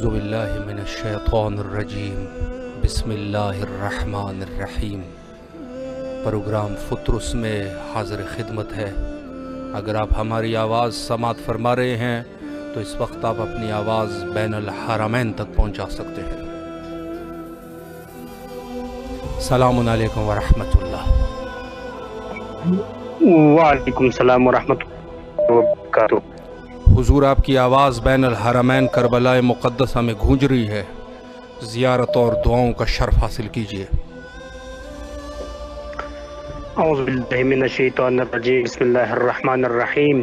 اعوذ باللہ من الشیطان الرجیم بسم اللہ الرحمن الرحیم۔ پروگرام فطرس میں حاضر خدمت ہے۔ اگر آپ ہماری آواز سماعت فرما رہے ہیں تو اس وقت آپ اپنی آواز بین الحرمین تک پہنچا سکتے ہیں۔ السلام علیکم ورحمۃ اللہ۔ وعلیکم السلام ورحمۃ اللہ وبرکاتہ۔ حضور آپ کی آواز بین الحرمین کربلا مقدسہ میں گونج رہی ہے، زیارت اور دعاؤں کا شرف حاصل کیجیے۔ اعوذ باللہ من الشیطان الرجیم، بسم اللہ الرحمن الرحیم۔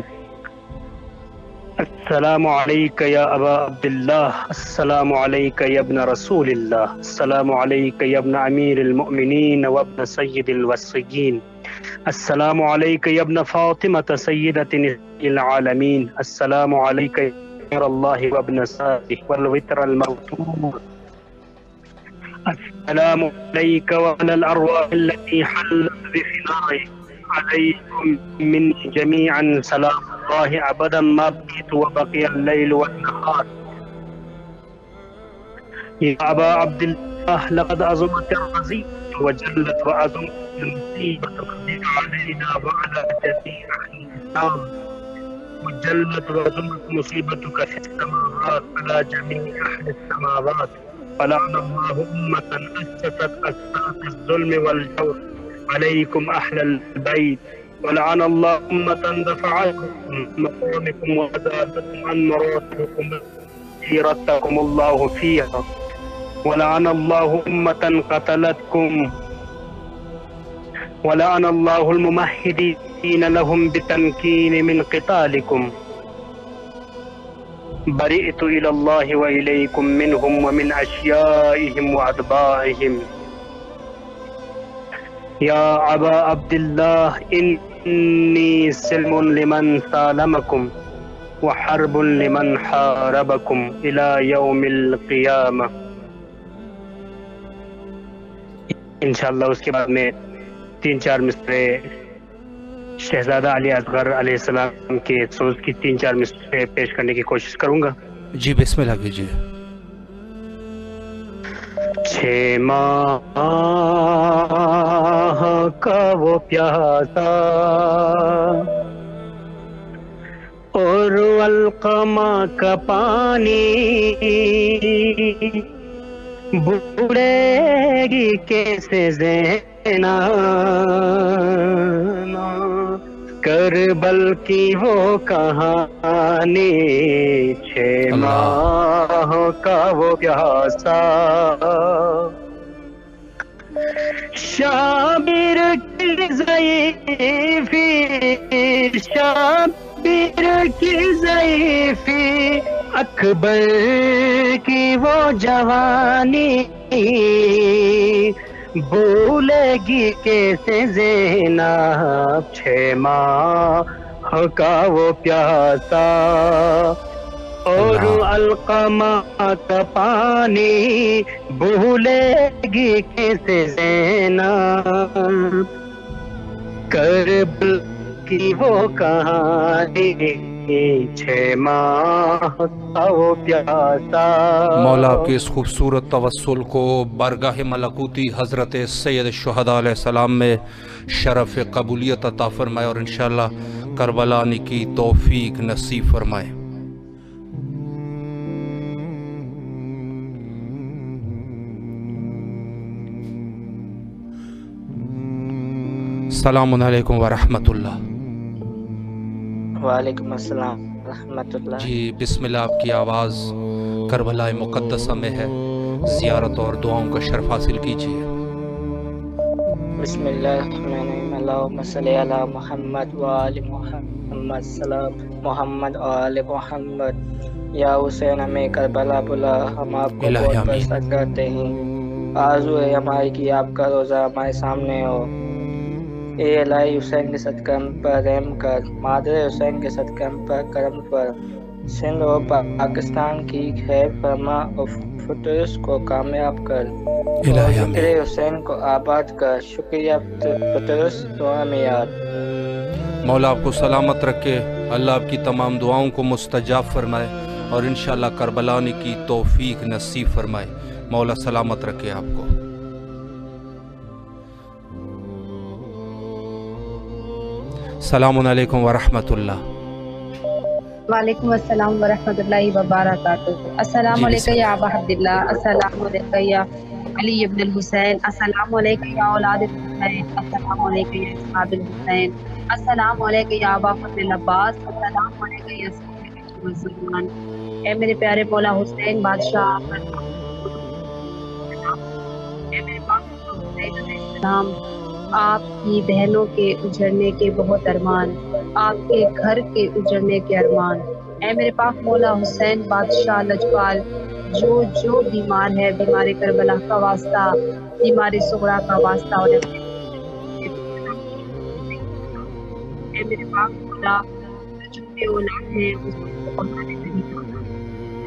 السلام علیک یا ابا عبداللہ، السلام علیک یا ابن رسول اللہ، السلام علیک یا ابن امیر المؤمنین وابن سید الوصیین، السلام علیک یا ابن فاطمة سیدۃ نساء العالمین، السلام علیک یا امیر اللہ وابن سادہ والوتر الموتور، السلام علیک وعلی الارواح التي حلت بفنائک، علیکم من جمیعا سلام اللہ ابدا ما بقیت وبقی اللیل والنہار۔ یا ابا عبداللہ لقد عظمت الرزیة وجلت وعظمت المصیبة علينا وعلى جميع الإسلام، وجلت وعظمت مصيبتك في السماوات على جميع أهل السماوات، فلعن الله أمة أسست أساس الظلم والجور عليكم أهل البيت، ولعن الله أمة دفعتكم مقامكم وأزادتكم عن مراتبكم سيرتكم الله فيها، ولعن الله أمة قتلتكم، ولعن الله الممهدين لهم بتمكين من قتالكم، برئت إلى الله وإليكم منهم ومن أشيائهم وأتباعهم۔ يا أبا عبد الله إني سلم لمن سالمكم وحرب لمن حاربكم إلى يوم القيامة۔ انشاءاللہ اس کے بعد میں 3-4 مصرے شہزادہ علی اصغر علیہ السلام کے سوز کی 3-4 مصرے پیش کرنے کی کوشش کروں گا۔ جی بسم اللہ کیجیے۔ 6 ماہ کا وہ پیاسا اور القمہ کا پانی، بوڑھے گی کیسے زینب کربل کی وہ کہانی، 6 ماہ کا وہ پیاسا شابر کی ضعیفی، شابر کی ضعیفی، اکبر کی وہ جوانی، بھولے گی کیسے زینب 6 ماہ کا وہ پیاسا اور القمہ کا پانی، بھولے گی کیسے زینب کربل کی وہ کہانی، 6 ماہ کا وہ پیاسا۔ مولا آپ کے اس خوبصورت توسل کو بارگاہ ملکوتی حضرت سید الشہداء علیہ السلام میں شرف قبولیت عطا فرمائے اور انشاءاللہ کربلا آنے کی توفیق نصیب فرمائے۔ السلام علیکم ورحمۃ اللہ۔ وعلیکم السلام ورحمۃ اللہ۔ جی بسم اللہ آپ کی آواز کربلا مقدسہ میں ہے، زیارت اور دعاؤں کا شرف حاصل کیجیے۔ بسم اللہ الرحمن الرحیم، اللہم صلی علی محمد وآل محمد، سلام محمد وآل محمد۔ یا حسین ہمیں کربلا بلا، ہم آپ کو بہت پسند کرتے ہیں، آرزو ہے ہماری کہ آپ کا روزہ ہمارے سامنے ہو۔ اے الہی حسین کے صدقہ ہم پر رحم کر، مادر حسین کے صدقہ ہم پر کرم پر، سندھ و پاکستان کی خیر فرما اور فطرس کو کامیاب کر، ذکر حسین کو آباد کر، شکریہ فطرس دعا میں یاد۔ مولا آپ کو سلامت رکھے، اللہ آپ کی تمام دعاؤں کو مستجاب فرمائے، اور انشاءاللہ کربلا آنے کی توفیق نصیب فرمائے. مولا سلامت رکھے آپ کو. السلام علیکم ورحمۃ اللہ. وعلیکم السلام ورحمۃ اللہ وبرکاتہ. السلام علیکم یا ابا عبداللہ، السلام علیکم یا علی ابن الحسین، السلام علیکم یا اولاد الحسین، السلام علیکم یا اصحاب الحسین، السلام علیکم یا ابا فضل العباس، السلام علیکم یا سید الزمان. اے میرے پیارے مولا حسین بادشاہ، اے میرے پاک حسین علیہ السلام، آپ کی بہنوں کے اجڑنے کے بہت ارمان، آپ کے گھر کے اجڑنے کے ارمان. اے میرے پاک مولا حسین بادشاہ لجپال، جو بیمار ہے، بیمار کربلا کا واسطہ، بیمار صغرا کا واسطہ، اور اے میرے پاک مولا جو بے اولاد ہیں اس کو اولاد نہیں ہونا،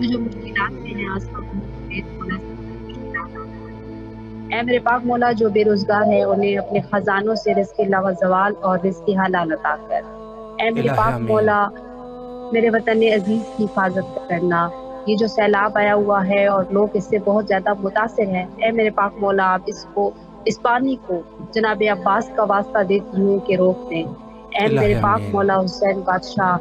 جو مشکلات میں ہیں اس کو اے میرے پاک مولا جو بے روزگار ہے انہیں اپنے خزانوں سے رزق لاوزوال اور رزق حلال عطا کر. اے میرے پاک مولا میرے وطن عزیز کی حفاظت کرنا. یہ جو سیلاب آیا ہوا ہے اور لوگ اس سے بہت زیادہ متاثر ہیں، اے میرے پاک مولا آپ اس پانی کو جناب عباس کا واسطہ دیتی ہوں کہ روک دیں. اے میرے پاک مولا حسین بادشاہ،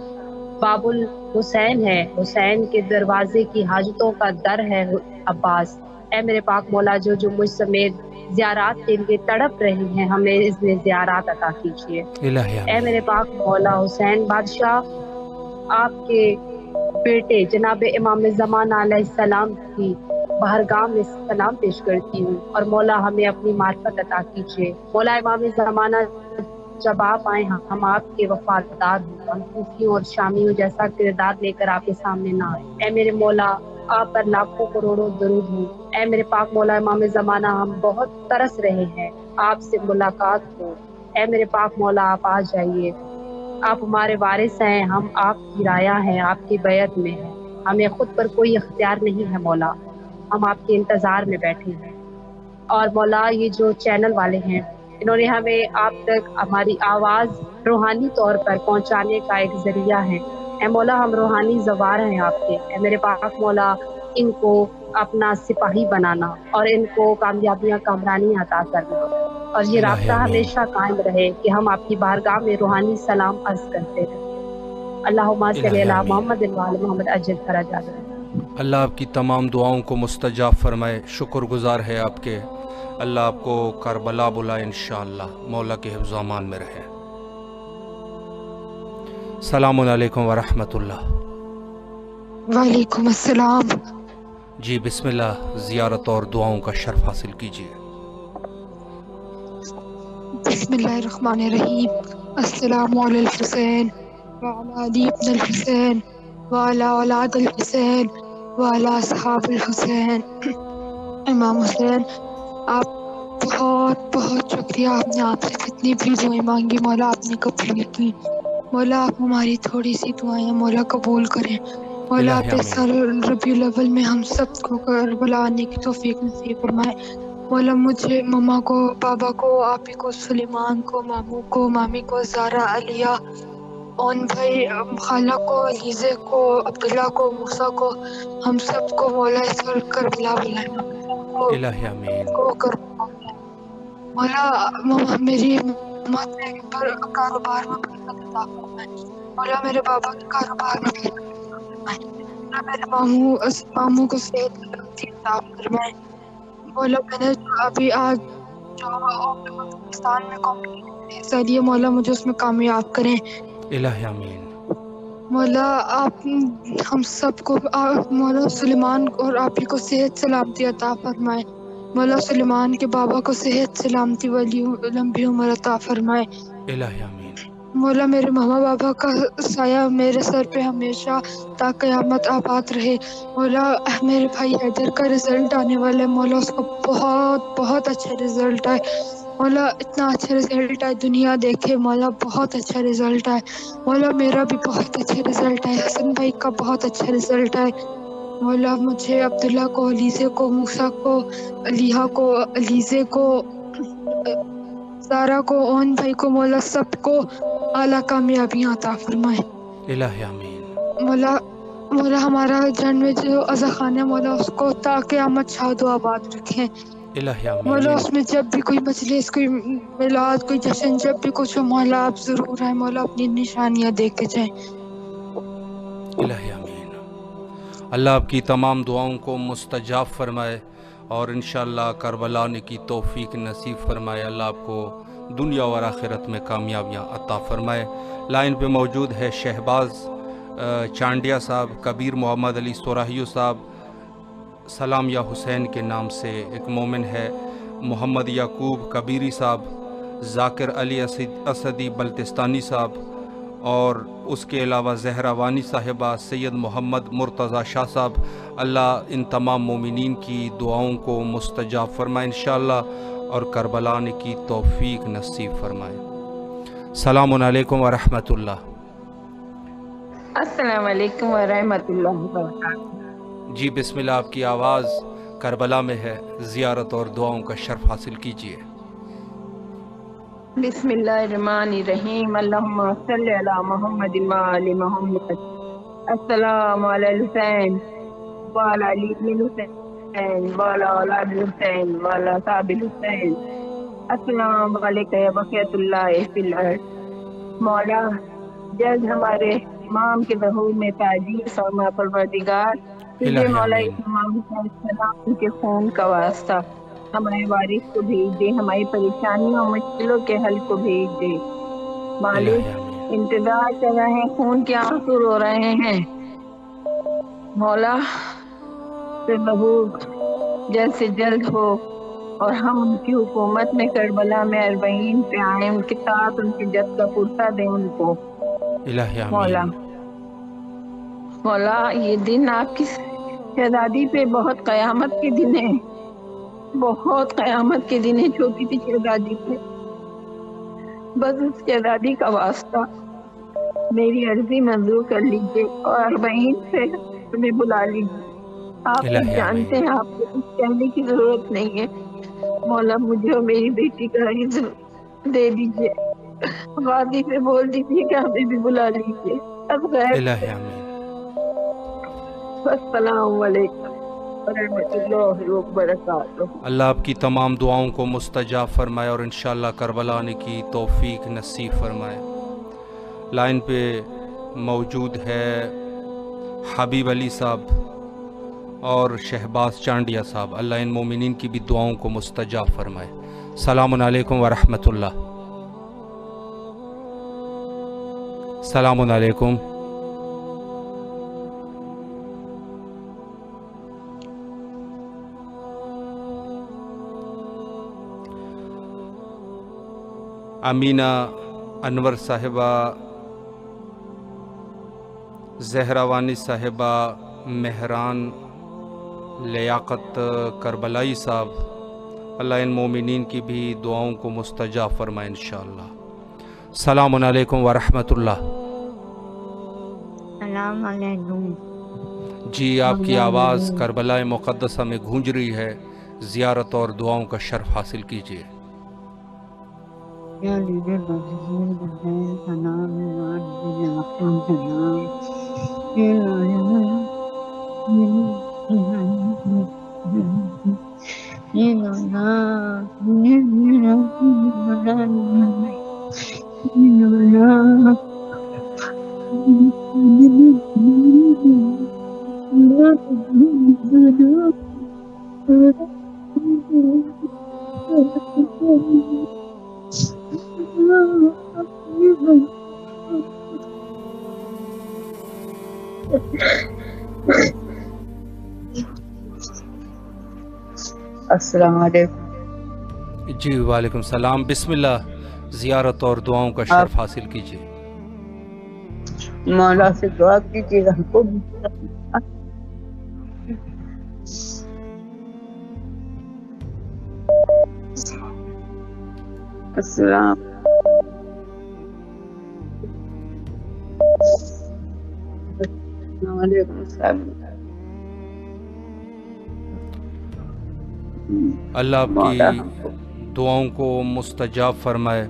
باب الحسین ہے، حسین کے دروازے کی حاجتوں کا در ہے عباس. اے میرے پاک مولا جو مجھ سمیت زیارات کے لیے تڑپ رہی ہیں، ہمیں اس میں زیارات عطا کیجیے. اے میرے پاک مولا حسین بادشاہ، آپ کے بیٹے جناب امام زمان علیہ السلام کی بارگاہ میں سلام پیش کرتی ہوں، اور مولا ہمیں اپنی معرفت عطا کیجیے. مولا امام زمانہ جب آپ آئیں ہم آپ کے وفادار ہوں، ہم صوفیوں اور شامیوں جیسا کردار لے کر آپ کے سامنے نہ آئیں. اے میرے مولا آپ پر لاکھوں کروڑوں درود ہوں. اے میرے پاک مولا امام زمانہ ہم بہت ترس رہے ہیں آپ سے ملاقات ہو. اے میرے پاک مولا آپ آ جائیے، آپ ہمارے وارث ہیں، ہم آپ کی رایا ہیں، آپ کی بیعت میں ہیں، ہمیں خود پر کوئی اختیار نہیں ہے مولا، ہم آپ کے انتظار میں بیٹھے ہیں. اور مولا یہ جو چینل والے ہیں انہوں نے ہمیں آپ تک ہماری آواز روحانی طور پر پہنچانے کا ایک ذریعہ ہے. اے مولا ہم روحانی زوار ہیں آپ کے. اے میرے پاک مولا ان کو اپنا سپاہی بنانا اور ان کو کامیابیاں کامرانی عطا کرنا، اور یہ رابطہ ہمیشہ قائم رہے کہ ہم آپ کی بارگاہ میں روحانی سلام عرض کرتے رہیں. اللہم صلی علی محمد وعلی محمد اجل فرجہ. اللہ آپ کی تمام دعاؤں کو مستجاب فرمائے. شکر گزار ہے آپ کے. اللہ آپ کو کربلا بلائے انشاءاللہ. مولا کے حفظ و امان میں رہے. السلام علیکم ورحمۃ اللہ. وعلیکم السلام. جی بسم اللہ، زیارت اور دعاؤں کا شرف حاصل کیجیے. بسم اللہ الرحمن الرحیم. السلام علی الحسین وعلی علی ابن الحسین وعلی اولاد الحسین وعلی اصحاب الحسین. امام حسین آپ بہت بہت شکریہ، آپ نے آپ سے جتنی بھی دعائیں مانگی مولا آپ نے قبول کی. مولا آپ ہماری تھوڑی سی دعائیں مولا قبول کریں. مولا آپ اس سال ربیع الاول میں ہم سب کو کربلا آنے کی توفیق نصیب فرمائے. مولا مجھے، مما کو، بابا کو، آپی کو، سلیمان کو، ماموں کو، مامی کو، زارا، علیہ، اون بھائی، خالہ کو، علیزے کو، عبداللہ کو، موسیٰ کو، ہم سب کو مولا اس وقت کربلا بلانا الہی آمین. مولا میری ماں پر کاروبار میں برکت عطا فرمائے. مولا میرے بابا کے کاروبار میں برکت عطا فرمائے. مولا میرے ماموں کو صحت عطا فرمائے. مولا میں نے ابھی آج جو پاکستان میں کمپٹیشن حصہ لیا مولا مجھے اس میں کامیاب کریں. الہی آمین. مولا آپ ہم سب کو، مولا سلیمان اور آپ ہی کو صحت سلامتی عطا فرمائے. مولا سلیمان کے بابا کو صحت سلامتی والی لمبی عمر عطا فرمائے. الہی آمین. مولا میرے ماما بابا کا سایہ میرے سر پہ ہمیشہ تا قیامت آباد رہے. مولا میرے بھائی حیدر کا رزلٹ آنے والا ہے، مولا اس کا بہت بہت اچھا رزلٹ آئے. مولا اتنا اچھا رزلٹ آئے دنیا دیکھے. مولا بہت اچھا رزلٹ آئے. مولا میرا بھی بہت اچھا رزلٹ آئے. حسن بھائی کا بہت اچھا رزلٹ آئے. مولا مجھے، عبداللہ کو، علیزے کو، موسیٰ کو، علیہ کو، علیزے کو، زارا کو، اون بھائی کو، مولا سب کو اعلیٰ کامیابیاں عطا فرمائے. الہی آمین. مولا ہمارا جن میں جو عزا خان ہے مولا اس کو تا قیامت شاد و آباد رکھیں الہی آمین. مولا. اس میں جب بھی کوئی مجلس، کوئی میلاد، کوئی جشن، جب بھی کچھ ہو مولا آپ ضرور آئیں مولا، اپنی نشانیاں دیکھ کے جائیں. الہی آمین. اللہ آپ کی تمام دعاؤں کو مستجاب فرمائے اور انشاءاللہ کربلا نے کی توفیق نصیب فرمائے. اللہ آپ کو دنیا اور آخرت میں کامیابیاں عطا فرمائے. لائن پہ موجود ہے شہباز چانڈیا صاحب، کبیر محمد علی سوراہیو صاحب، سلام یا حسین کے نام سے ایک مومن ہے، محمد یعقوب کبیری صاحب، ذاکر علی اسدی بلتستانی صاحب، اور اس کے علاوہ زہرا وانی صاحبہ، سید محمد مرتضی شاہ صاحب. اللہ ان تمام مومنین کی دعاؤں کو مستجاب فرمائے انشاءاللہ اور کربلا نے کی توفیق نصیب فرمائے. السلام علیکم ورحمۃ اللہ. السلام علیکم ورحمۃ اللہ وبرکاتہ. جی بسم اللہ، آپ کی آواز کربلا میں ہے، زیارت اور دعاؤں کا شرف حاصل کیجیے. بسم اللہ الرحمن الرحیم. اللہم صلی علی محمد وآل محمد. السلام علی الحسین وعلی علی بن الحسین وعلی اولاد الحسین وعلی اصحاب الحسین. السلام علیکم یا بقیۃ اللہ فی الارض. مولا جلد ہمارے امام کے ظہور میں تعجیل فرما پروردگار. تجھے مولا امام السلام کے خون کا واسطہ ہمارے وارث کو بھیج دے، ہماری پریشانیوں مشکلوں کے حل کو بھیج دے. مالک انتظار کر رہے ہیں، خون کے آنسو رو رہے ہیں. مولا سے ظہور جلد سے جلد ہو اور ہم ان کی حکومت میں کربلا میں 40 پہ آئیں، ان کے ساتھ ان کی جد کا پرسہ دیں ان کو. مولا مولا یہ دن آپ کی شہزادی پہ بہت قیامت کے دن ہے، بہت قیامت کے دن ہے چھوٹی سی شہزادی پہ. بس اس شہزادی کا واسطہ میری عرضی منظور کر لیجیے اور 40 سے انہیں بلا لیجیے. آپ جانتے ہیں آپ کو کچھ کہنے کی ضرورت نہیں ہے. مولا مجھے اور میری بیٹی کا عرض دے دیجیے، غازی سے بول دیجیے کہ ہمیں بھی بلا لیجیے. اب غیر السلام علیکم ورحمۃ اللہ وبرکاتہ. اللہ آپ کی تمام دعاؤں کو مستجاب فرمائے اور انشاءاللہ کربلا نے کی توفیق نصیب فرمائے. لائن پہ موجود ہے حبیب علی صاحب اور شہباز چانڈیا صاحب. اللہ ان مومنین کی بھی دعاؤں کو مستجاب فرمائے. السلام علیکم ورحمۃ اللہ. السلام علیکم. امینہ انور صاحبہ، زہرا وانی صاحبہ، مہران لیاقت کربلائی صاحب. اللہ ان مومنین کی بھی دعاؤں کو مستجاب فرمائے انشاءاللہ. السلام علیکم ورحمۃ اللہ. السلام علیکم. جی آپ کی آواز کربلا مقدسہ میں گونج رہی ہے، زیارت اور دعاؤں کا شرف حاصل کیجیے. السلام علیکم. جی وعلیکم السلام. بسم اللہ، زیارت اور دعاؤں کا شرف حاصل کیجیے. مولا سے دعا کیجیے ہم کو. السلام علیکم. السلام. اللہ آپ کی دعاؤں کو مستجاب فرمائے.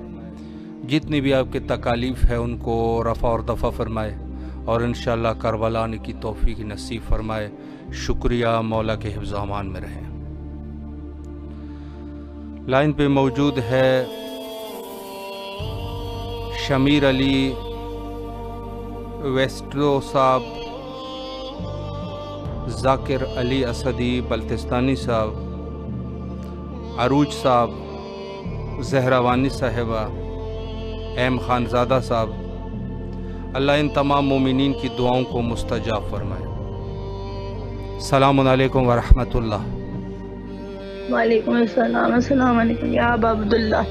جتنی بھی آپ کے تکالیف ہے ان کو رفع اور دفع فرمائے اور انشاءاللہ کربلا آنے کی توفیق نصیب فرمائے۔ شکریہ، مولا کے حفظ و امان میں رہیں۔ لائن پہ موجود ہے شمیر علی ویسٹرو صاحب، ذاکر علی اسدی بلتستانی صاحب، عروج صاحب، زہرا وانی صاحبہ، ایم خانزادہ صاحب۔ اللہ ان تمام مومنین کی دعاؤں کو مستجاب فرمائے۔ السلام علیکم ورحمۃ اللہ۔ وعلیکم السلام۔ السلام علیکم یا ابا عبداللہ۔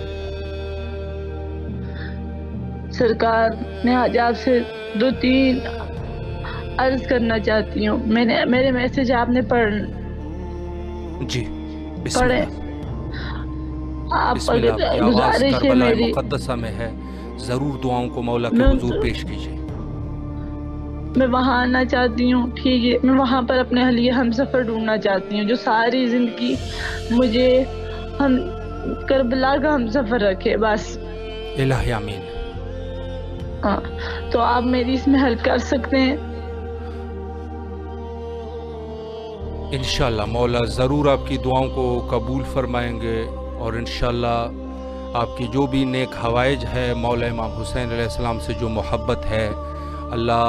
سرکار، میں آج آپ سے 2-3 عرض کرنا چاہتی ہوں۔ میرے میسج آپ نے جی بسم پڑھے؟ آپ بسم اللہ، آپ کی آواز گزارش ہے کربلا میری، مقدسہ میں ہے، ضرور دعاؤں کو مولا کے حضور پیش کیجئے۔ میں وہاں آنا چاہتی ہوں، ٹھیک ہے؟ میں وہاں پر اپنے لیے ہم سفر ڈھونڈنا چاہتی ہوں جو ساری زندگی مجھے کربلا کا ہم سفر رکھے، بس۔ الہی آمین۔ ہاں، تو آپ میری اس میں ہیلپ کر سکتے ہیں؟ انشاءاللہ مولا ضرور آپ کی دعاؤں کو قبول فرمائیں گے، اور انشاءاللہ آپ کی جو بھی نیک حوائج ہے، مولا امام حسین علیہ السلام سے جو محبت ہے، اللہ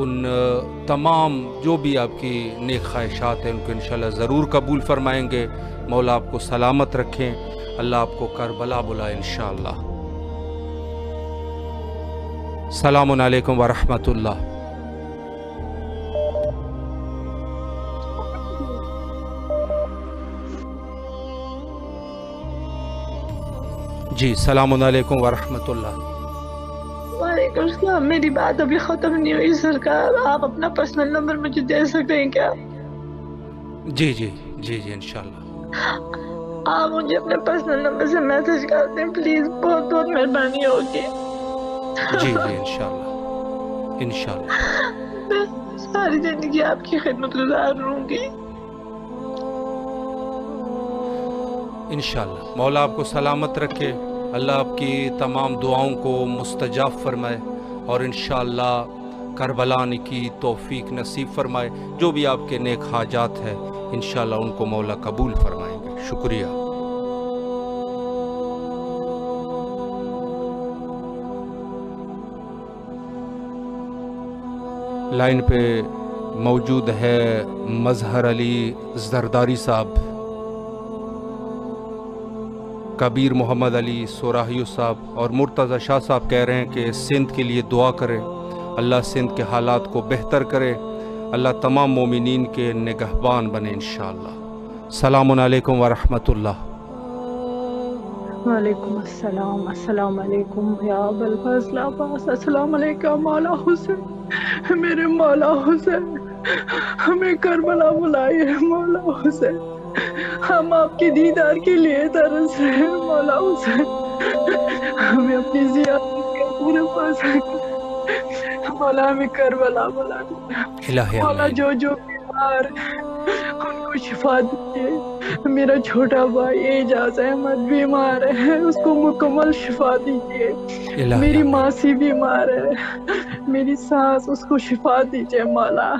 ان تمام جو بھی آپ کی نیک خواہشات ہیں ان کو انشاءاللہ ضرور قبول فرمائیں گے۔ مولا آپ کو سلامت رکھیں، اللہ آپ کو کربلا بلائے انشاءاللہ۔ السلام علیکم ورحمۃ اللہ۔ جی السلام علیکم ورحمۃ اللہ۔ وعلیکم السلام۔ میری بات ابھی ختم نہیں ہوئی سرکار، آپ اپنا پرسنل نمبر مجھے دے سکتے ہیں کیا؟ جی جی جی جی انشاءاللہ۔ آپ مجھے اپنے پرسنل نمبر سے میسج کر دیں پلیز، بہت بہت مہربانی ہوگی۔ جی جی انشاءاللہ انشاءاللہ۔ میں ساری زندگی آپ کی خدمت گزار رہوں گی۔ انشاءاللہ مولا آپ کو سلامت رکھے، اللہ آپ کی تمام دعاؤں کو مستجاب فرمائے، اور انشاءاللہ کربلا آنے کی توفیق نصیب فرمائے۔ جو بھی آپ کے نیک حاجات ہیں انشاءاللہ ان کو مولا قبول فرمائیں گے۔ شکریہ۔ لائن پہ موجود ہے مظہر علی زرداری صاحب، کبیر محمد علی سوراہیو صاحب، اور مرتضی شاہ صاحب کہہ رہے ہیں کہ سندھ کے لیے دعا کریں، اللہ سندھ کے حالات کو بہتر کرے، اللہ تمام مومنین کے نگہبان بنے انشاءاللہ۔ السلام علیکم ورحمۃ اللہ۔ وعلیکم السلام۔ السلام علیکم یا ابوالفضل عباس۔ السلام علیکم مولا حسین، میرے مولا حسین، ہمیں کربلا بلائیے مولا حسین، ہم آپ کے دیدار کے لیے ترس رہے ہیں مولا حسین، ہمیں اپنی زیارت کے پورے پاس مولا ہمیں کربلا بلائیے مولا۔ جو بیمار ان کو شفا دیجیے، میرا چھوٹا بھائی اعجاز احمد بیمار ہے، اس کو مکمل شفا دیجیے، میری ماسی بیمار ہے، میری ساس، اس کو شفا دیجیے مولا،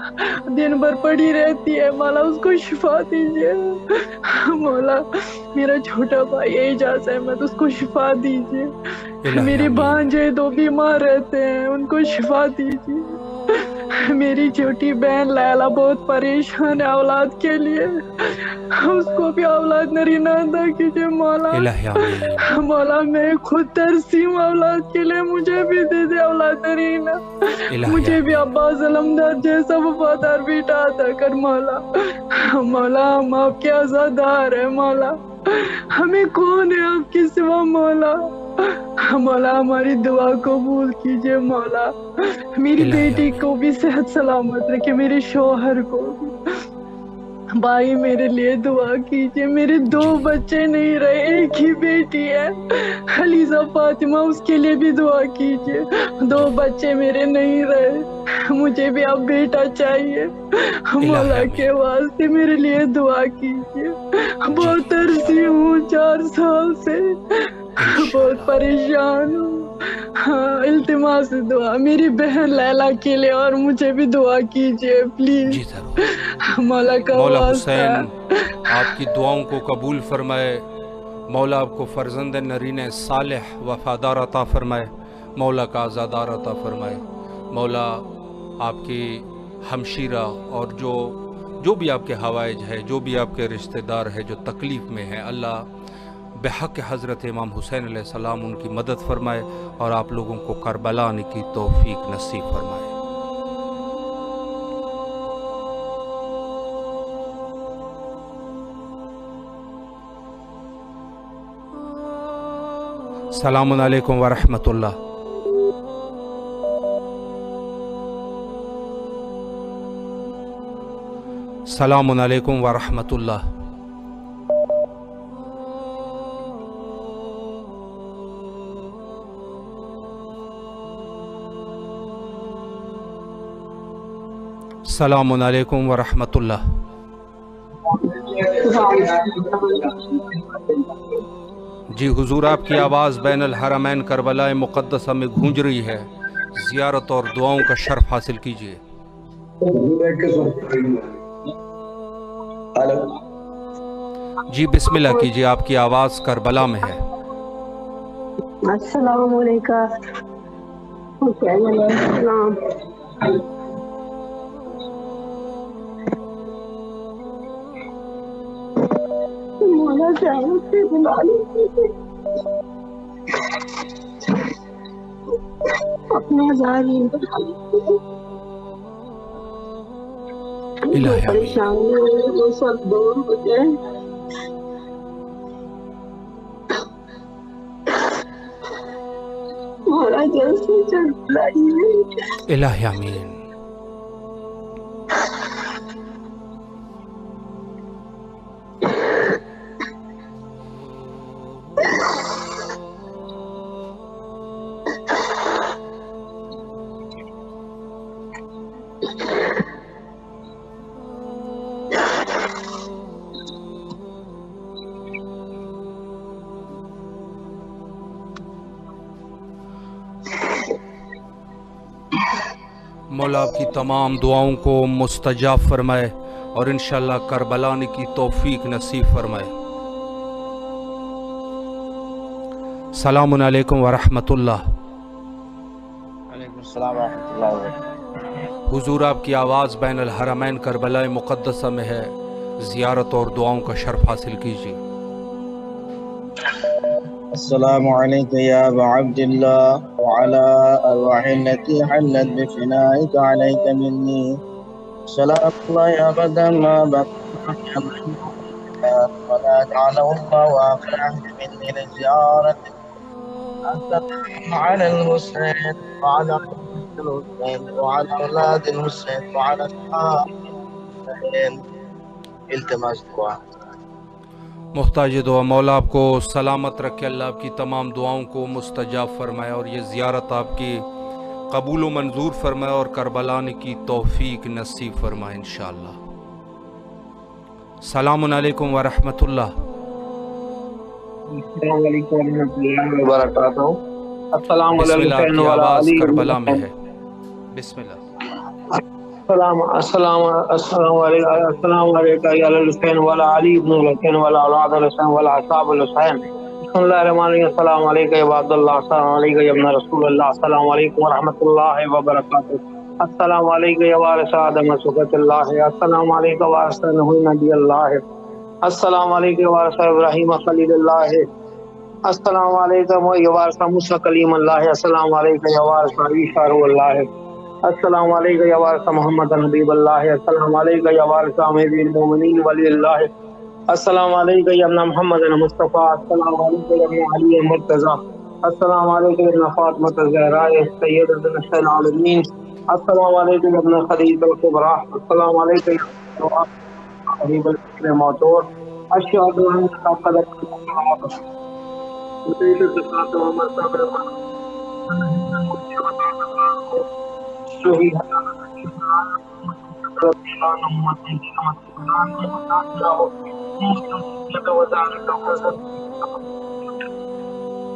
دن بھر پڑی رہتی ہے مولا، اس کو شفا دیجیے مولا، میرا چھوٹا بھائی اعجاز احمد، اس کو شفا دیجیے، میری بھانجے 2 بیمار رہتے ہیں، ان کو شفا دیجیے، میری چھوٹی بہن لیلا بہت پریشان ہے اولاد کے لیے، اس کو بھی اولاد نرینہ عطا کیجیے مولا، مولا میں خود ترسی ہوں اولاد کے لیے، مجھے بھی دے دے اولاد نرینہ، مجھے بھی عباس علمدار جیسا وفادار بیٹا عطا کر مولا، مولا ہم آپ کے عزادار ہیں مولا، ہمیں کون ہے آپ کے سوا مولا، مولا ہماری دعا قبول کیجیے مولا، میری بیٹی کو بھی صحت سلامت رکھے، میرے شوہر کو بھی، بھائی میرے لیے دعا کیجیے، میرے 2 بچے نہیں رہے، ایک ہی بیٹی ہے خلیزہ فاطمہ، اس کے لیے بھی دعا کیجیے، 2 بچے میرے نہیں رہے، مجھے بھی اب بیٹا چاہیے، مولا کے واسطے میرے لیے دعا کیجیے، بہت ترسی ہوں 4 سال سے، بہت پریشان ہوں. ہاں التماس دعا میری بہن لیلا کے لیے اور مجھے بھی دعا کیجیے پلیز. جی ضرور. مولا کا مولا واسطہ. حسین آپ کی دعاؤں کو قبول فرمائے. مولا آپ کو فرزند نرین صالح وفادار عطا فرمائے. مولا کا آزادار عطا فرمائے. مولا آپ کی ہمشیرہ اور جو بھی آپ کے حوائج ہے، جو بھی آپ کے رشتہ دار ہے جو تکلیف میں ہے، اللہ بحق حضرت امام حسین علیہ السلام ان کی مدد فرمائے اور آپ لوگوں کو کربلا آنے کی توفیق نصیب فرمائے. السلام علیکم ورحمۃ اللہ. السلام علیکم ورحمۃ اللہ. السلام علیکم ورحمۃ اللہ. جی حضور آپ کی آواز بین الحرمین کربلا مقدسہ میں گونج رہی ہے. زیارت اور دعاؤں کا شرف حاصل کیجیے. جی بسم اللہ کیجیے، آپ کی آواز کربلا میں ہے. السلام علیکم. مولا جان سے بلا لیجیے اپنا جاری پریشانی وہ سب دور ہو جائے. مولا جان سے جلد لائیے. الہی آمین. مولا آپ کی تمام دعاؤں کو مستجاب فرمائے اور انشاءاللہ کربلا آنے کی توفیق نصیب فرمائے. السلام علیکم ورحمۃ اللہ. وعلیکم السلام ورحمۃ اللہ وبرکاتہ. حضور آپ کی آواز بین الحرمین کربلا مقدسہ میں ہے. زیارت اور دعاؤں کا شرف حاصل کیجیے. السلام علیکم یا ابا عبداللہ وعلی ارواح التي حلت بفنائك عليك مني سلام الله يا ابدا ما بقى ولا جعله الله آخر عهد مني لزيارتك أنت على الحسين وعلى الحسين وعلى أولاد الحسين وعلى أصحاب الحسين. التماس دعا. محتاج دعا. مولا آپ کو سلامت رکھے، اللہ آپ کی تمام دعاؤں کو مستجاب فرمائے اور یہ زیارت آپ کی قبول و منظور فرمائے اور کربلا آنے کی توفیق نصیب فرمائے انشاءاللہ. السلام علیکم ورحمۃ اللہ. السلام علیکم ورحمۃ اللہ وبرکاتہ. السلام بسم اللہ. آپ علیکم کی آواز علی کربلا میں ہے. بسم اللہ. السلام علیکم یا الحسین والا علی ابن الحسین والا اولاد الحسین والا اصحاب الحسین. بسم اللہ الرحمن الرحیم. السلام علیکم یا عبد اللہ. السلام علیکم یا ابن رسول اللہ. السلام علیکم ورحمۃ اللہ وبرکاتہ. السلام علیکم یا وارث آدم صفوت اللہ. السلام علیکم وارث نوح نبی اللہ. السلام علیکم یا وارث ابراہیم خلیل اللہ. السلام علیکم یا وارث موسیٰ کلیم اللہ. السلام علیکم یا وارث عیسیٰ روح اللہ. السلام علیکم یا وارث محمد حبیب اللہ. السلام علیکم یا وارث امیر المومنین ولی اللہ. السلام علیکم یا ابن محمد مصطفیٰ. السلام علیکم یا ابن علی مرتضیٰ. السلام علیکم یا ابن فاطمہ الزہراء سیدۃ نساء العالمین. السلام علیکم یا ابن خدیجہ الکبریٰ. السلام علیکم یا حبیب الفکر موتور. اشہد ان لا الہ الا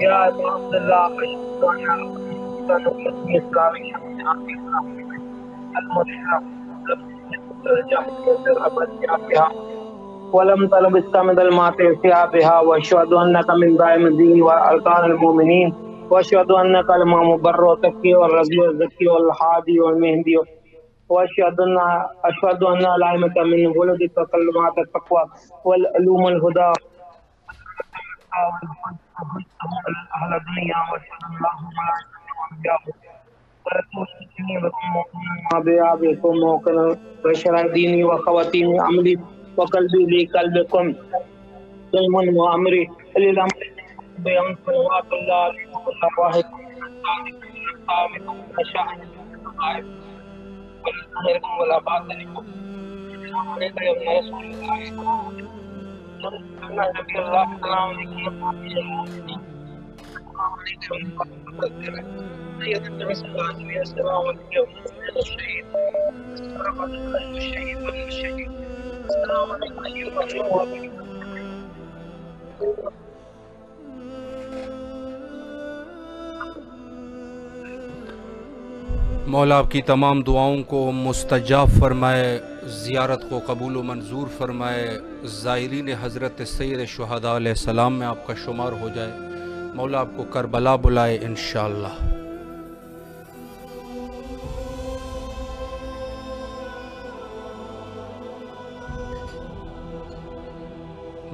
یا ابا عبداللہ اسلامی ولم طلب اسکامد المات سیابها واشهد انک من دائم الدین وارکان المؤمنین واشهد انک الامام البر والتقی والرضی والزکی والحادی والمہدی واشهد ان الائمة من ولدک کلمات التقوى والعلوم الهدى اهل الدنیا واشهد اللہ بآبائكم وشرائديني وخواتيم عملي وقلبي لقلبكم علم وأمري للأمر بأمر صلوات الله عليه وسلم واحد ولا باطنكم السلام عليكم يا ابن رسول الله نبي الله السلام عليكم سيدنا رسول الله السلام عليكم الشهيد الشهيد والشهيد السلام عليكم أيها الأخوة. مولا آپ کی تمام دعاؤں کو مستجاب فرمائے، زیارت کو قبول و منظور فرمائے، زائرین حضرت سید شہداء علیہ السلام میں آپ کا شمار ہو جائے، مولا آپ کو کربلا بلائے انشاءاللہ۔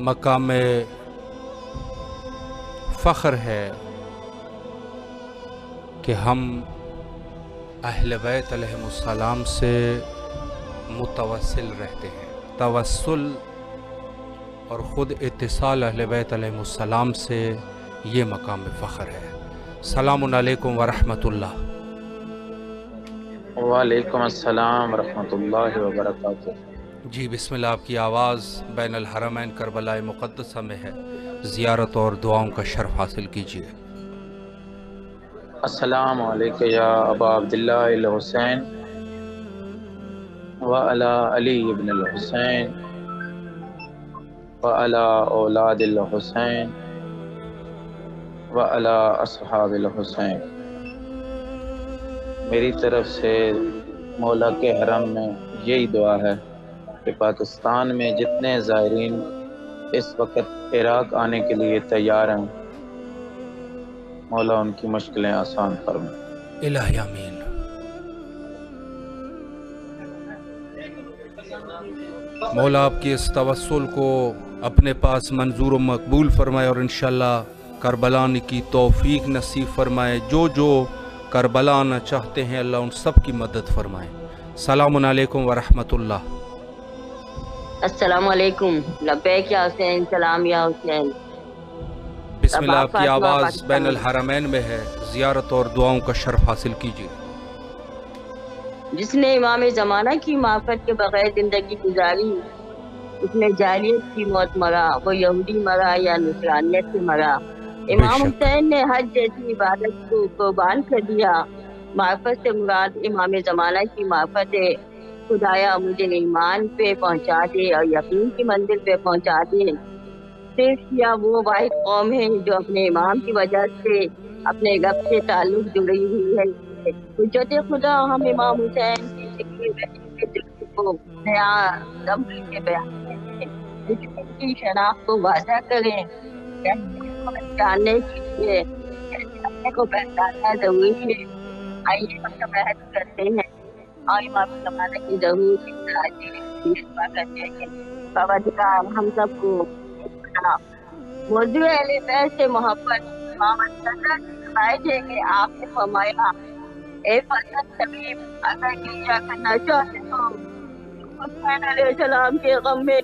مقام فخر ہے کہ ہم اہل بیت علیہ السلام سے متوسل رہتے ہیں۔ توسل اور خود اتصال اہل بیت علیہ السلام سے یہ مقام فخر ہے۔ السلام علیکم ورحمۃ اللہ۔ وعلیکم السلام ورحمۃ اللہ وبرکاتہ۔ جی بسم اللہ، آپ کی آواز بین الحرمین کربلا مقدسہ میں ہے، زیارت اور دعاؤں کا شرف حاصل کیجیے۔ السلام علیکم یا ابا عبداللہ الحسین وعلی علی ابن الحسین وعلی اولاد الحسین وعلی اصحاب الحسین۔ میری طرف سے مولا کے حرم میں یہی دعا ہے کہ پاکستان میں جتنے زائرین اس وقت عراق آنے کے لیے تیار ہیں، مولا ان کی مشکلیں آسان فرمائے۔ الہی آمین۔ مولا آپ کی اس توسل کو اپنے پاس منظور و مقبول فرمائے اور انشاءاللہ کربلا آنے کی توفیق نصیب فرمائے۔ جو جو کربلا آنا چاہتے ہیں اللہ ان سب کی مدد فرمائے۔ السلام علیکم ورحمۃ اللہ۔ السلام علیکم، لبیک یا حسین، سلام یا حسین۔ بسم اللہ، آپ کی آواز بین الحرمین میں ہے، زیارت اور دعاؤں کا شرف حاصل کیجیے۔ جس نے امام زمانہ کی معرفت کے بغیر زندگی گزاری، اس نے جاہلیت کی موت مرا، وہ یہودی مرا یا نصرانیت سے مرا۔ امام حسین نے حج جیسی عبادت کو قربان کر دیا۔ معرفت سے مراد امام زمانہ کی معرفت ہے۔ خدایا مجھے ایمان پہ پہنچا دے اور یقین کی منزل پہ پہنچا دے۔ صرف کیا وہ واحد قوم ہے جو اپنے امام کی وجہ سے اپنے رب سے تعلق جڑی ہوئی ہے۔ حجت خدا ہم امام حسین کی ذکر کو نیا دم کے بیان کی شناخت کو واضح کریں، جاننے کے لیے کو پہچاننا ضروری ہے۔ آئیے ہم سب بحث کرتے ہیں اور امام زمانہ کی ضرور کرتے ہیں۔ پروردگار ہم سب کو موضوع اہل بیت سے محبت امام فرمائے تھے کہ آپ نے فرمایا، اے فرزند طبیب، اگر کیا کرنا چاہتے ہو حسین علیہ السلام کے غم میں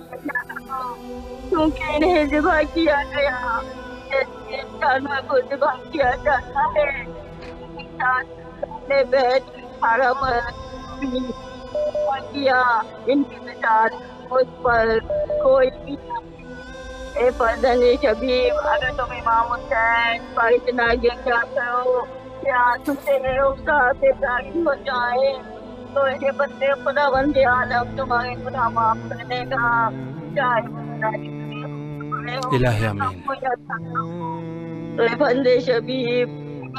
کیونکہ انہیں ذبح کیا گیا جیسے انسانوں کو ذبح کیا جاتا ہے۔ اہل بیت حرم کیا ان کی مثال اس پر کوئی بھی۔ اے فرزند شبیب، اگر تم امام حسین پر اتنا یقین کرو کہ تم سے استاد ابراہیم ہو جائے تو یہ بندے خدا بند عالم تمہارے گناہ معاف کرنے کا چاہے الہی آمین. بندے شبیب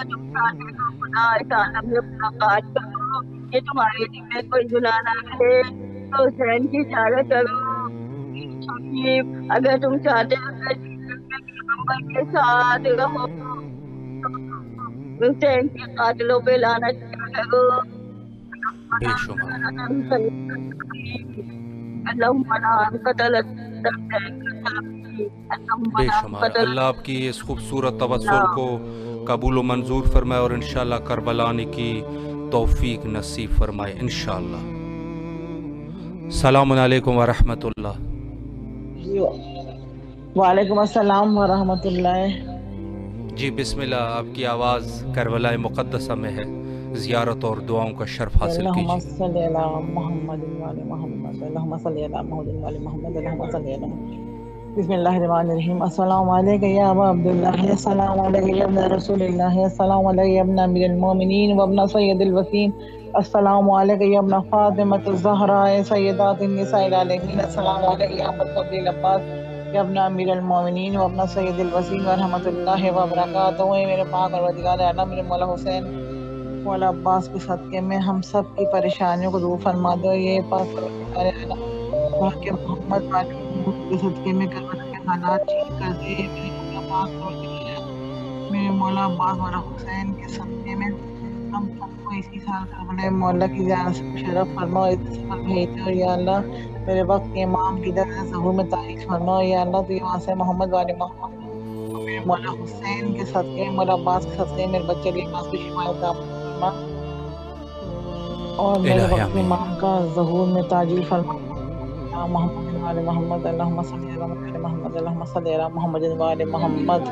تم چاہتے ہو خدا اس عالم میں ملاقات کرو، یہ تمہارے دل میں کوئی گناہ نہ کرے تو حسین کی اشارت کرو. شبیب اگر تم چاہتے ہو پیغمبر کے ساتھ رہو، حسین کے قاتلوں پہ لعنت کرو. بے شمار بے شمار. اللہ آپ کی اس خوبصورت توسل کو قبول و منظور فرمائے اور انشاءاللہ کربلا آنے کی توفیق نصیب فرمائے انشاءاللہ. السلام علیکم ورحمۃ اللہ. وعلیکم السلام ورحمۃ اللہ. جی بسم اللہ. آپ کی آواز کربلا مقدسہ میں ہے. زیارت اور دعاؤں کا شرف حاصل اللہم کیجیے. صلی علی محمد وعلی محمد. اللہم صلی علی محمد وعلی محمد. اللہم صلی علی بسم اللہ الرحمن الرحیم. السلام علیکم یا ابا عبداللہ. السلام علیکم یا ابن رسول اللہ. السلام علیکم یا ابن امیر المومنین و ابن سید الوسیم. السلام علیکم یا ابن فاطمۃ الزہراء سیدات النساء العالمین. السلام علیکم یا ابن فضل العباس یا ابن امیر المومنین و ابن سید الوسیم ورحمۃ اللہ وبرکاتہ. میرے پاک پروردگار اعلیٰ میرے مولا حسین مولا عباس کے صدقے میں ہم سب کی پریشانیوں کو دور فرما دو. یہ پاک پروردگار اعلیٰ کہ محمد والے کے صدقے میں کربلا کے حالات ٹھیک کر دے. میرے مولا عباس مولا حسین کے صدقے میں ہم سب کو اسی سال کربلا مولا کی زیارت سے مشرف فرماؤ. اس سفر بھیجتے ہو یا اللہ. میرے وقت کے امام کی درجہ ظہور میں تاریخ فرماؤ یا اللہ. تو یہاں سے محمد والے محمد میرے مولا حسین کے صدقے مولا عباس کے صدقے میرے بچے لباس کی شفایت فرما اور میرے وقت امام کا ظہور میں تاجیل فرما. محمد وعلی محمد. اللہم صلی علی محمد. اللہم صلی علی محمد وعلی محمد.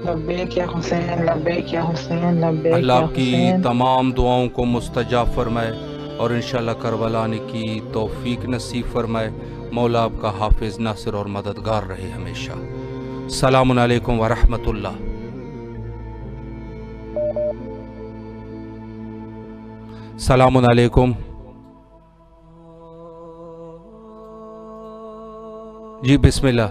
لبیک یا حسین لبیک یا حسین لبیک. اللہ آپ کی تمام دعاؤں کو مستجاب فرمائے اور انشاءاللہ کربلا آنے کی توفیق نصیب فرمائے. مولا آپ کا حافظ ناصر اور مددگار رہے ہمیشہ. السلام علیکم ورحمۃ اللہ. السلام علیکم. جی بسم اللہ.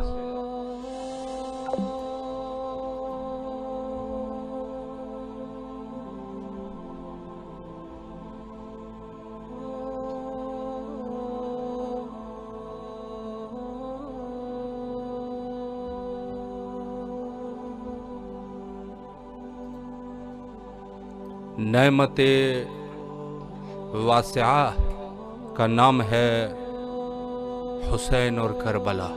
نعمت واسعہ کا نام ہے حسین اور کربلا.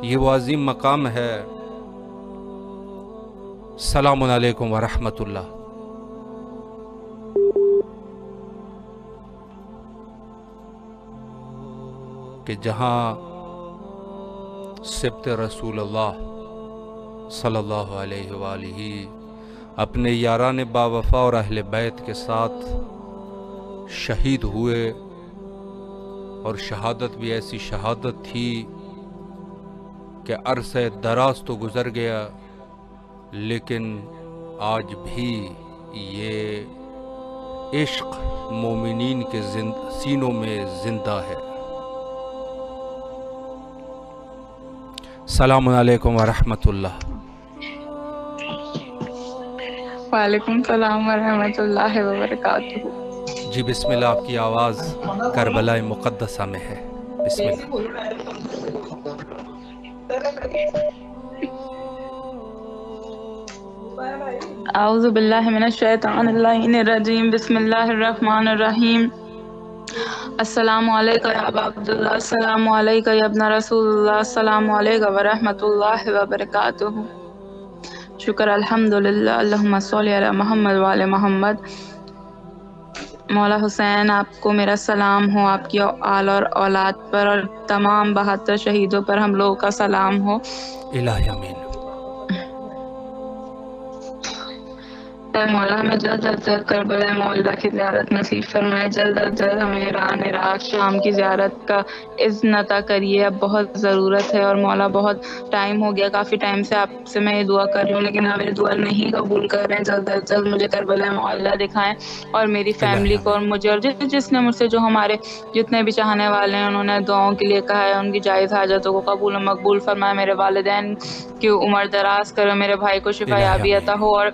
یہ وہ عظیم مقام ہے. السلام علیکم ورحمۃ اللہ. کہ جہاں سبت رسول اللہ صلی اللہ علیہ وآلہ اپنے یاران باوفا اور اہل بیت کے ساتھ شہید ہوئے اور شہادت بھی ایسی شہادت تھی کہ عرصہ دراز تو گزر گیا لیکن آج بھی یہ عشق مومنین کے سینوں میں زندہ ہے. السلام علیکم ورحمۃ اللہ. وعلیکم السلام ورحمۃ اللہ وبرکاتہ. جی بسم اللہ. آپ کی آواز کربلا مقدسہ میں ہے. بسم اللہ. اعوذ باللہ من الشیطان الرجیم. بسم اللہ الرحمن الرحیم. السلام علیکم یا ابا عبداللہ. السلام علیکم یا ابن رسول اللہ. السلام علیکم ورحمۃ اللہ وبرکاتہ. شکر الحمدللہ. اللہم صلی علی محمد وعلی محمد. مولا حسین آپ کو میرا سلام ہو، آپ کی آل اور اولاد پر اور تمام 72 شہیدوں پر ہم لوگوں کا سلام ہو. الہی آمین. اے مولا ہمیں جلد از جلد کربلا مولا کی زیارت نصیب فرمائے، جلد از جلد ہمیں ایران عراق شام کی زیارت کا اذن عطا کریے، اب بہت ضرورت ہے، اور مولا بہت ٹائم ہو گیا، کافی ٹائم سے آپ سے میں یہ دعا کر رہی ہوں لیکن آپ میری دعا نہیں قبول کر رہے ہیں، جلد از جلد مجھے کربلا مولا دکھائیں اور میری فیملی کو اور مجھے، اور جس نے مجھ سے جو ہمارے جتنے بھی چاہنے والے ہیں انہوں نے دعاؤں کے لیے کہا ہے، ان کی جائز حاجتوں کو قبول و مقبول فرمائے، میرے والدین کی عمر دراز کرو، میرے بھائی کو شفا یابی عطا ہو، اور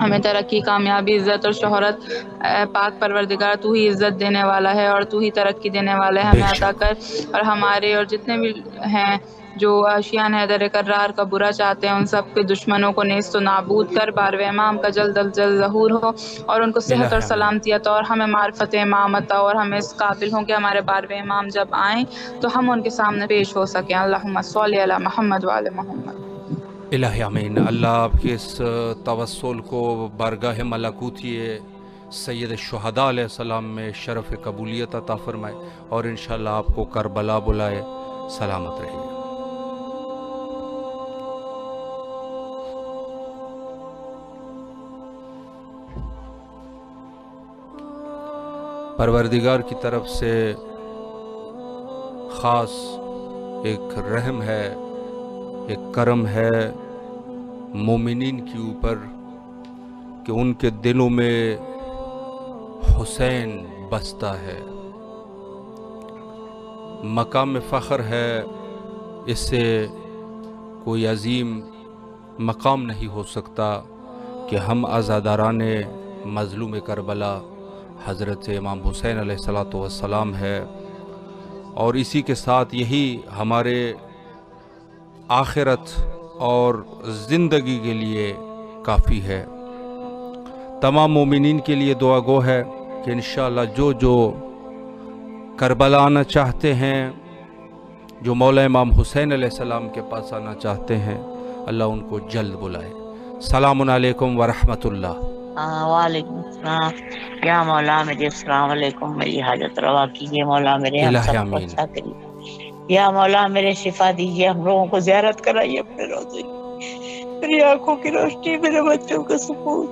ہمیں ترقی، کامیابی، عزت اور شہرت، اے پاک پروردگار تو ہی عزت دینے والا ہے اور تو ہی ترقی دینے والا ہے، ہمیں عطا کر، اور ہمارے اور جتنے بھی ہیں جو آشیان حیدر کرار کا برا چاہتے ہیں ان سب کے دشمنوں کو نیست و نابود کر، بارو امام کا جلد از جلد ظہور ہو اور ان کو صحت اور سلامتی عطا، اور ہمیں معرفت امام عطا، اور ہمیں اس قابل ہوں کہ ہمارے بارو امام جب آئیں تو ہم ان کے سامنے پیش ہو سکیں۔ اللہم صلی علی محمد وعلی محمد۔ الہی آمین۔ اللہ آپ کے اس توسل کو بارگاہ ملکوتی سید الشہداء علیہ السلام میں شرف قبولیت عطا فرمائے اور انشاءاللہ آپ کو کربلا بلائے، سلامت رہیے۔ پروردگار کی طرف سے خاص ایک رحم ہے، ایک کرم ہے مومنین کے اوپر کہ ان کے دلوں میں حسین بستا ہے، مقام فخر ہے، اس سے کوئی عظیم مقام نہیں ہو سکتا کہ ہم عزاداران مظلوم کربلا حضرت امام حسین علیہ السلام ہے، اور اسی کے ساتھ یہی ہمارے آخرت اور زندگی کے لیے کافی ہے۔ تمام مومنین کے لیے دعا گو ہے کہ انشاءاللہ جو کربلا آنا چاہتے ہیں، جو مولا امام حسین علیہ السلام کے پاس آنا چاہتے ہیں، اللہ ان کو جلد بلائے۔ سلام علیکم ورحمۃ اللہ۔ وعلیکم السلام۔ یا مولا میرے السلام علیکم، میری حاجت روا کیجیے مولا، میرے ہم سب کو اچھا کریے، یا مولا میرے شفا دیجیے، ہم لوگوں کو زیارت کرائیے اپنے روزے کی، میری آنکھوں کی روشنی، میرے بچوں کا سکون،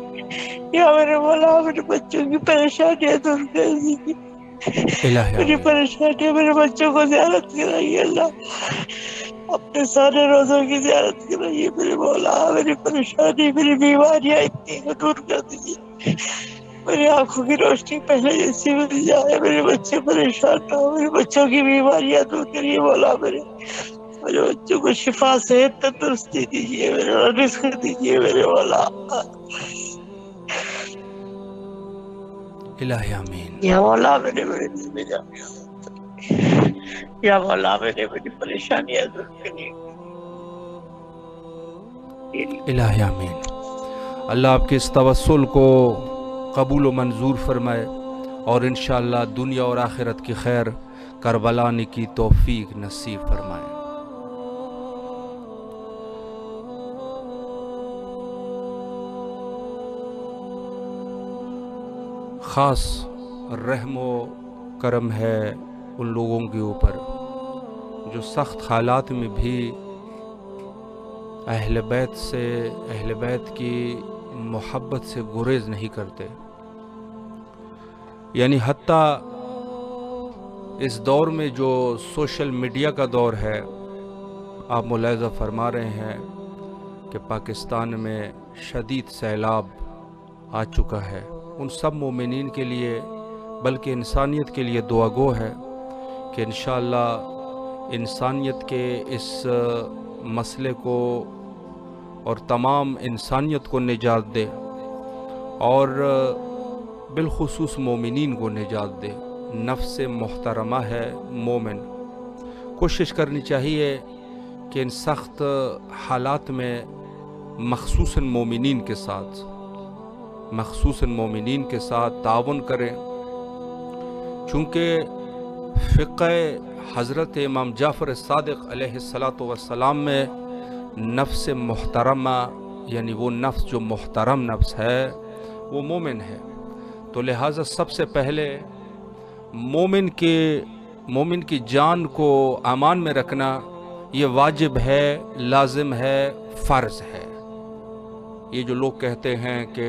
یا میرے مولا میرے بچوں کی پریشانیاں دور کر دیجیے، میری پریشانیاں، میرے بچوں کو زیارت کرائیے اللہ، اپنے سارے روزوں کی زیارت کرائیے میرے مولا، میری پریشانی، میری بیماریاں اتنی دور کر دیجیے، میری آنکھوں کی روشنی پہلے جیسی مل جائے، میرے بچے پریشان نہ ہو، میرے بچوں کی بیماریاں دور کریے مولا، میرے بچوں کو شفا، صحت، تندرستی دیجیے، میرے رزق دیجیے میرے مولا۔ الہی آمین۔ یا مولا میرے یا مولا میری پریشانیاں دور کریے۔ الہی آمین۔ اللہ آپ کے اس توسل کو قبول و منظور فرمائے اور انشاءاللہ دنیا اور آخرت کی خیر کربلا آنے کی توفیق نصیب فرمائے۔ خاص رحم و کرم ہے ان لوگوں کے اوپر جو سخت حالات میں بھی اہل بیت کی محبت سے گریز نہیں کرتے، یعنی حتیٰ اس دور میں جو سوشل میڈیا کا دور ہے، آپ ملاحظہ فرما رہے ہیں کہ پاکستان میں شدید سیلاب آ چکا ہے، ان سب مومنین کے لیے بلکہ انسانیت کے لیے دعا گو ہے کہ انشاءاللہ انسانیت کے اس مسئلے کو اور تمام انسانیت کو نجات دے، اور بالخصوص مومنین کو نجات دے۔ نفس محترمہ ہے مومن، کوشش کرنی چاہیے کہ ان سخت حالات میں خصوصاً مومنین کے ساتھ تعاون کریں، چونکہ فقہ حضرت امام جعفر صادق علیہ السلام میں نفس محترمہ یعنی وہ نفس جو محترم نفس ہے وہ مومن ہے، تو لہٰذا سب سے پہلے مومن کی جان کو امان میں رکھنا یہ واجب ہے، لازم ہے، فرض ہے۔ یہ جو لوگ کہتے ہیں کہ